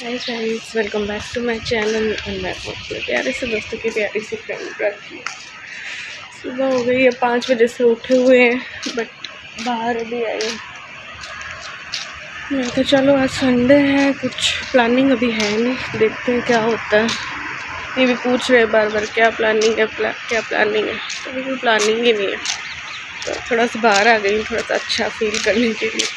Hi guys, welcome back to my channel. And मैं अपने प्यारे से दोस्तों की प्यारी सी फ्रेंड रखी। सुबह हो गई है, 5 बजे से उठे हुए हैं, बट बाहर अभी आई हूँ। मैं तो चलो आज संडे है, कुछ प्लानिंग अभी है नहीं, देखते हैं क्या होता है। ये भी पूछ रहे बार बार क्या प्लानिंग है, क्या प्लानिंग है, तो अभी कोई प्लानिंग ही नहीं है। तो थोड़ा सा बाहर आ गई, थोड़ा सा अच्छा फील करने के लिए।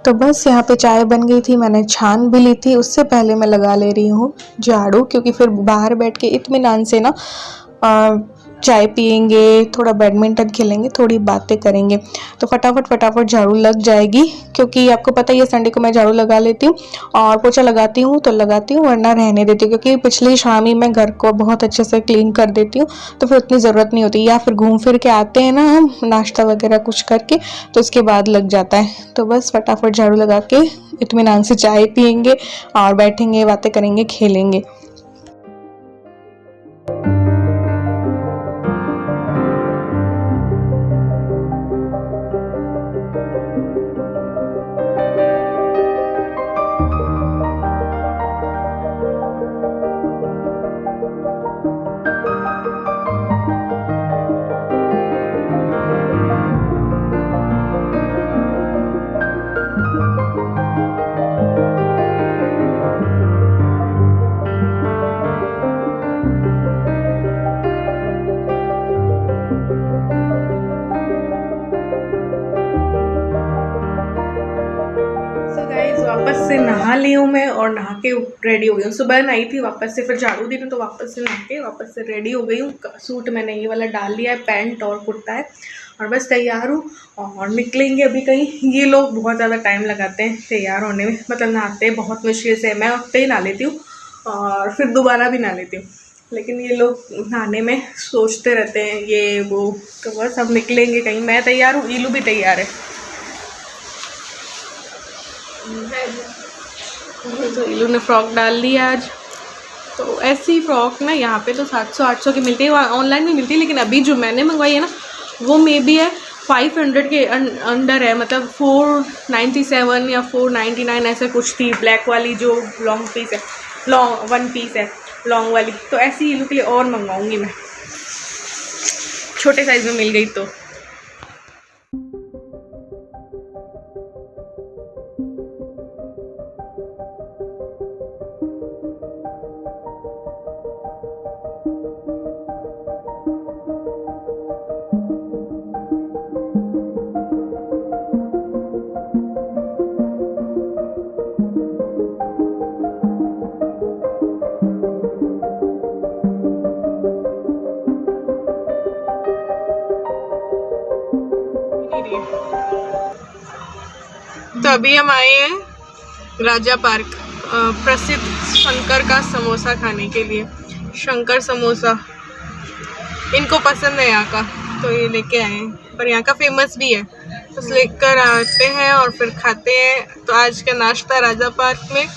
तो बस यहाँ पे चाय बन गई थी, मैंने छान भी ली थी। उससे पहले मैं लगा ले रही हूँ झाड़ू, क्योंकि फिर बाहर बैठ के इत्मीनान से ना चाय पियेंगे, थोड़ा बैडमिंटन खेलेंगे, थोड़ी बातें करेंगे, तो फटाफट झाड़ू लग जाएगी। क्योंकि आपको पता ही है संडे को मैं झाड़ू लगा लेती हूँ और पोछा लगाती हूँ तो लगाती हूँ, वरना रहने देती हूँ। क्योंकि पिछली शाम ही मैं घर को बहुत अच्छे से क्लीन कर देती हूँ, तो फिर उतनी ज़रूरत नहीं होती। या फिर घूम फिर के आते हैं ना हम नाश्ता वगैरह कुछ करके, तो उसके बाद लग जाता है। तो बस फटाफट झाड़ू लगा के इत्मीनान से चाय पियेंगे और बैठेंगे, बातें करेंगे, खेलेंगे। नहा ली हूँ मैं और नहा के रेडी हो गई हूँ। सुबह नहाई थी, वापस से फिर झाड़ू दी थी तो वापस से नहा के वापस से रेडी हो गई हूँ। सूट मैंने ये वाला डाल लिया है, पैंट और कुर्ता है और बस तैयार हूँ और निकलेंगे अभी कहीं। ये लोग बहुत ज़्यादा टाइम लगाते हैं तैयार होने में, मतलब नहाते हैं बहुत मुश्किल से। मैं उठते ही नहा लेती हूँ और फिर दोबारा भी नहा लेती हूँ, लेकिन ये लोग नहाने में सोचते रहते हैं ये वो। तो बस अब निकलेंगे कहीं। मैं तैयार हूँ, ईलू भी तैयार है। तो ईलू ने फ्रॉक डाल ली आज। तो ऐसी फ्रॉक ना यहाँ पे तो 700-800 की मिलती है, वहाँ ऑनलाइन भी मिलती है, लेकिन अभी जो मैंने मंगवाई है ना वो मे बी है 500 के अंडर है, मतलब 497 या 499 ऐसा कुछ थी। ब्लैक वाली जो लॉन्ग पीस है, लॉन्ग वन पीस है लॉन्ग वाली। तो ऐसी ईलू के लिए और मंगवाऊंगी मैं, छोटे साइज में मिल गई तो। तो अभी हम आए हैं राजा पार्क, प्रसिद्ध शंकर का समोसा खाने के लिए। शंकर समोसा इनको पसंद है यहाँ का, तो ये लेके आए हैं। पर यहाँ का फेमस भी है, तो लेकर आते हैं और फिर खाते हैं। तो आज का नाश्ता राजा पार्क में,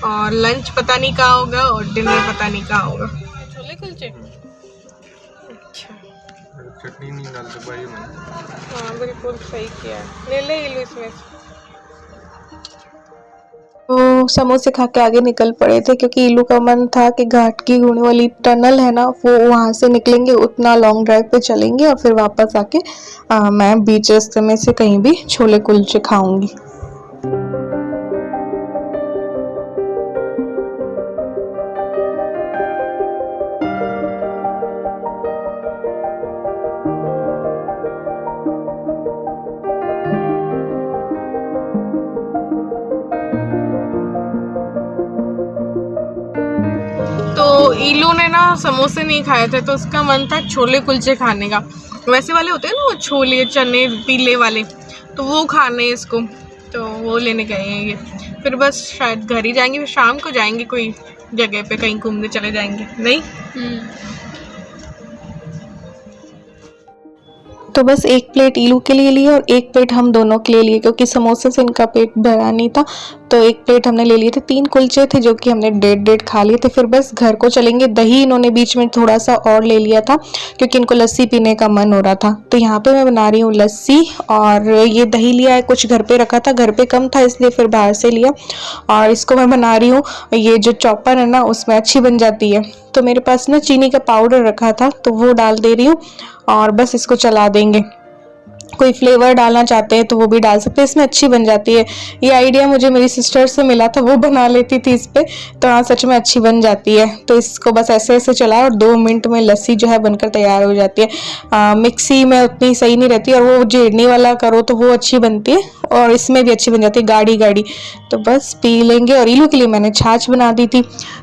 और लंच पता नहीं कहाँ होगा, और डिनर पता नहीं कहाँ होगा। छोले कुलचे, अच्छा चटनी नहीं डालते भाई मैंने। हाँ बिल्कुल सही किया, ले ले ईलू इसमें। तो समोसे खा के आगे निकल पड़े थे, क्योंकि ईलू का मन था कि घाट की होने वाली टनल है ना, वो वहाँ से निकलेंगे, उतना लॉन्ग ड्राइव पे चलेंगे और फिर वापस आके मैं बीच रास्ते में से कहीं भी छोले कुलचे खाऊंगी। तो ईलू ने ना समोसे नहीं खाए थे, तो उसका मन था छोले कुलचे खाने का। वैसे वाले होते हैं ना वो छोले चने पीले वाले, तो वो खाने इसको, तो वो लेने गए हैं ये। फिर बस शायद घर ही जाएंगे, फिर शाम को जाएंगे कोई जगह पे, कहीं घूमने चले जाएंगे। नहीं तो बस एक प्लेट ईलू के लिए लिए और एक प्लेट हम दोनों के लिए लिए, क्योंकि समोसे से इनका पेट भरा नहीं था। तो एक प्लेट हमने ले लिए थे, 3 कुलचे थे जो कि हमने 1.5 खा लिए थे। फिर बस घर को चलेंगे। दही इन्होंने बीच में थोड़ा सा और ले लिया था, क्योंकि इनको लस्सी पीने का मन हो रहा था। तो यहाँ पे मैं बना रही हूँ लस्सी, और ये दही लिया है, कुछ घर पे रखा था, घर पे कम था इसलिए फिर बाहर से लिया। और इसको मैं बना रही हूँ, ये जो चॉपर है ना उसमें अच्छी बन जाती है। तो मेरे पास ना चीनी का पाउडर रखा था, तो वो डाल दे रही हूँ और बस इसको चला देंगे। कोई फ्लेवर डालना चाहते हैं तो वो भी डाल सकते हैं, इसमें अच्छी बन जाती है। ये आइडिया मुझे मेरी सिस्टर से मिला था, वो बना लेती थी इस पे, तो हाँ सच में अच्छी बन जाती है। तो इसको बस ऐसे ऐसे चलाओ और 2 मिनट में लस्सी जो है बनकर तैयार हो जाती है। मिक्सी में उतनी सही नहीं रहती, और वो जेड़नी वाला करो तो वो अच्छी बनती है, और इसमें भी अच्छी बन जाती है गाढ़ी गाढ़ी। तो बस पी लेंगे। और ईलू के लिए मैंने छाछ बना दी थी।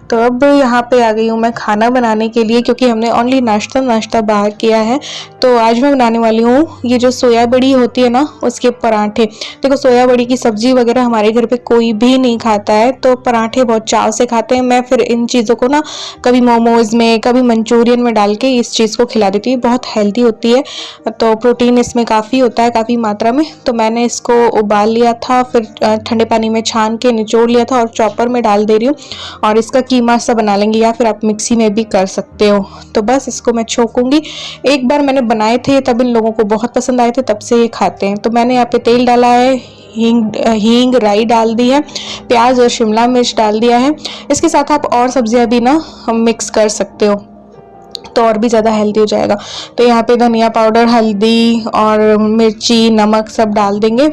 तो अब यहाँ पे आ गई हूँ मैं खाना बनाने के लिए, क्योंकि हमने ओनली नाश्ता बाहर किया है। तो आज मैं बनाने वाली हूँ ये जो सोया बड़ी होती है ना उसके पराठे। देखो सोया बड़ी की सब्जी वगैरह हमारे घर पे कोई भी नहीं खाता है, तो पराठे बहुत चाव से खाते हैं। मैं फिर इन चीज़ों को ना कभी मोमोज में कभी मंचूरियन में डाल के इस चीज़ को खिला देती हूँ। बहुत हेल्दी होती है, तो प्रोटीन इसमें काफ़ी होता है, काफ़ी मात्रा में। तो मैंने इसको उबाल लिया था, फिर ठंडे पानी में छान के निचोड़ लिया था और चॉपर में डाल दे रही हूँ। और इसका कीमा सा बना लेंगे, या फिर आप मिक्सी में भी कर सकते हो। तो बस इसको मैं छोकूंगी। एक बार मैंने बनाए थे तब इन लोगों को बहुत पसंद आए थे, तब से ये खाते हैं। तो मैंने यहाँ पे तेल डाला है, हींग राई डाल दी है, प्याज और शिमला मिर्च डाल दिया है। इसके साथ आप और सब्जियां भी ना मिक्स कर सकते हो, तो और भी ज़्यादा हेल्दी हो जाएगा। तो यहाँ पे धनिया पाउडर, हल्दी और मिर्ची, नमक सब डाल देंगे।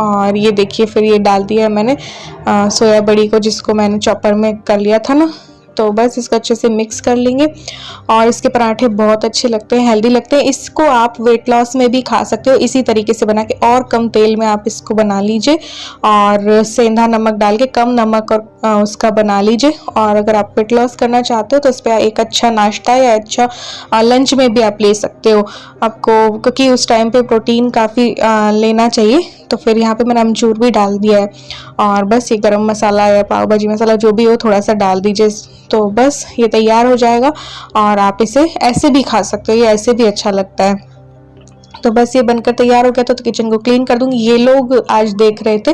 और ये देखिए फिर ये डाल दिया है मैंने सोया बड़ी को, जिसको मैंने चॉपर में कर लिया था ना। तो तो बस इसको अच्छे से मिक्स कर लेंगे। और इसके पराठे बहुत अच्छे लगते हैं, हेल्दी लगते हैं। इसको आप वेट लॉस में भी खा सकते हो इसी तरीके से बना के, और कम तेल में आप इसको बना लीजिए और सेंधा नमक डाल के कम नमक और उसका बना लीजिए। और अगर आप वेट लॉस करना चाहते हो तो इस पर एक अच्छा नाश्ता या अच्छा लंच में भी आप ले सकते हो आपको, क्योंकि उस टाइम पे प्रोटीन काफ़ी लेना चाहिए। तो फिर यहाँ पे मैंने अमचूर भी डाल दिया है और बस ये गरम मसाला या पाव भाजी मसाला जो भी हो थोड़ा सा डाल दीजिए। तो बस ये तैयार हो जाएगा और आप इसे ऐसे भी खा सकते हो, ये ऐसे भी अच्छा लगता है। तो बस ये बनकर तैयार हो गया तो किचन को क्लीन कर दूंगी। ये लोग आज देख रहे थे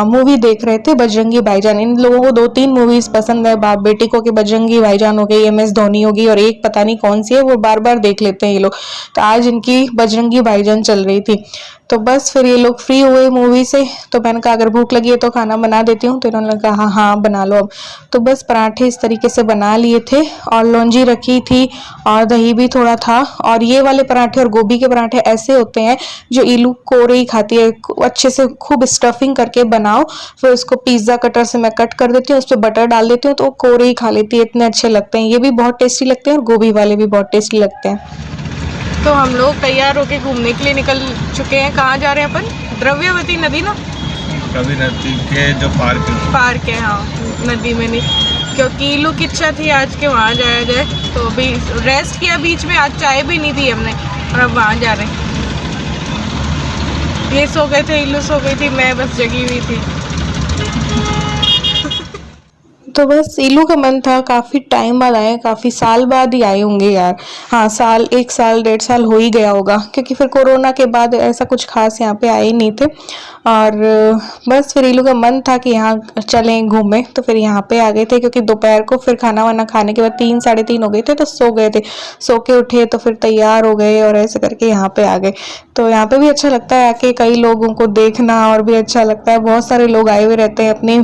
मूवी देख रहे थे बजरंगी भाईजान। इन लोगों को 2-3 मूवीज पसंद है, बाप बेटी को कि बजरंगी भाईजान हो गई, MS धोनी होगी, और एक पता नहीं कौन सी है, वो बार बार देख लेते हैं ये लोग। तो आज इनकी बजरंगी भाईजान चल रही थी। तो बस फिर ये लोग फ्री हुए मूवी से, तो मैंने कहा अगर भूख लगी है तो खाना बना देती हूँ। तो इन्होंने कहा हाँ हाँ बना लो अब। तो बस पराठे इस तरीके से बना लिए थे और लौंजी रखी थी और दही भी थोड़ा था। और ये वाले पराठे और गोभी के पराठे ऐसे होते हैं जो इलू कोरे ही खाती है, अच्छे से खूब स्टफिंग करके बनाओ, फिर उसको पिज्ज़ा कटर से मैं कट कर देती हूँ, उस पर बटर डाल देती हूँ तो वो कोरे ही खा लेती है, इतने अच्छे लगते हैं। ये भी बहुत टेस्टी लगते हैं और गोभी वाले भी बहुत टेस्टी लगते हैं। तो हम लोग तैयार होके घूमने के लिए निकल चुके हैं। कहाँ जा रहे हैं अपन? द्रव्यवती नदी ना, कभी नदी के जो पार्क है, हाँ नदी में नहीं, क्योंकि इलू की इच्छा थी आज के वहाँ जाया जाए। तो अभी रेस्ट किया बीच में, आज चाय भी नहीं थी हमने और अब वहाँ जा रहे हैं। ये सो गए थे, इलू सो गई थी, मैं बस जगी हुई थी। तो बस इलू का मन था, काफ़ी टाइम बाद आए, काफ़ी साल बाद ही आए होंगे यार। हाँ 1 साल 1.5 साल हो ही गया होगा, क्योंकि फिर कोरोना के बाद ऐसा कुछ खास यहाँ पे आए ही नहीं थे। और बस फिर इलू का मन था कि यहाँ चलें घूमें, तो फिर यहाँ पे आ गए थे। क्योंकि दोपहर को फिर खाना वाना खाने के बाद 3 साढ़े 3 हो गए थे, तो सो गए थे। सो के उठे तो फिर तैयार हो गए और ऐसे करके यहाँ पे आ गए। तो यहाँ पे भी अच्छा लगता है आके, कई लोगों को देखना और भी अच्छा लगता है। बहुत सारे लोग आए हुए रहते हैं, अपनी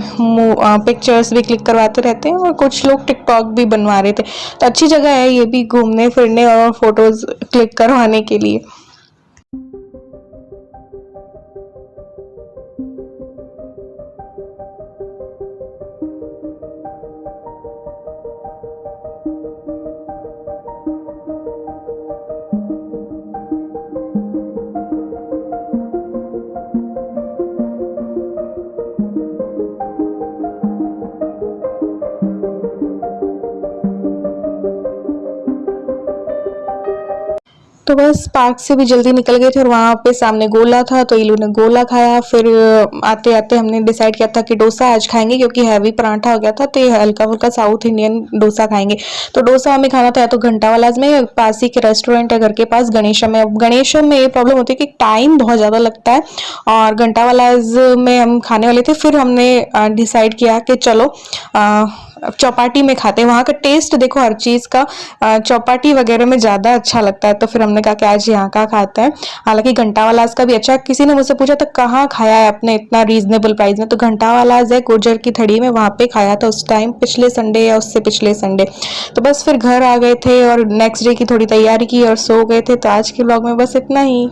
पिक्चर्स भी क्लिक करवाते रहते हैं और कुछ लोग टिकटॉक भी बनवा रहे थे। तो अच्छी जगह है ये भी घूमने फिरने और फोटोज क्लिक करवाने के लिए। तो बस पार्क से भी जल्दी निकल गए थे और वहाँ पे सामने गोला था, तो इलू ने गोला खाया। फिर आते आते हमने डिसाइड किया था कि डोसा आज खाएंगे, क्योंकि हैवी पराठा हो गया था, तो ये हल्का फुल्का साउथ इंडियन डोसा खाएंगे। तो डोसा हमें खाना था या तो घंटावालाज में, पास ही के रेस्टोरेंट है घर के पास गणेशम में। अब गणेशम में ये प्रॉब्लम होती है कि टाइम बहुत ज़्यादा लगता है, और घंटावालाज में हम खाने वाले थे। फिर हमने डिसाइड किया कि चलो चौपाटी में खाते हैं। वहाँ का टेस्ट देखो हर चीज़ का चौपाटी वगैरह में ज़्यादा अच्छा लगता है, तो फिर हमने कहा कि आज यहाँ का खाते हैं। हालांकि घंटावालाज का भी अच्छा। किसी ने मुझसे पूछा था कहाँ खाया है आपने इतना रीजनेबल प्राइस में, तो घंटावालाज है गुर्जर की थड़ी में, वहाँ पे खाया था उस टाइम, पिछले संडे या उससे पिछले संडे। तो बस फिर घर आ गए थे और नेक्स्ट डे की थोड़ी तैयारी की और सो गए थे। तो आज के ब्लॉग में बस इतना ही।